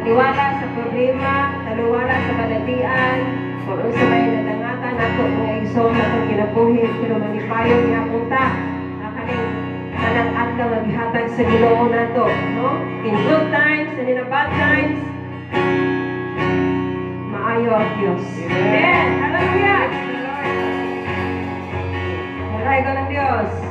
Taliwala sa problema, taliwala sa balatian, kung ano sa may nadangatan ako, mga igsoon na itong kinabuhi, pero manipayo niya punta, nakaling tanang adlaw naghatag sa Ginoo nato, no? In good times and in a bad times, maayo ang Diyos. Amen! Hallelujah! Maray ko ng Diyos.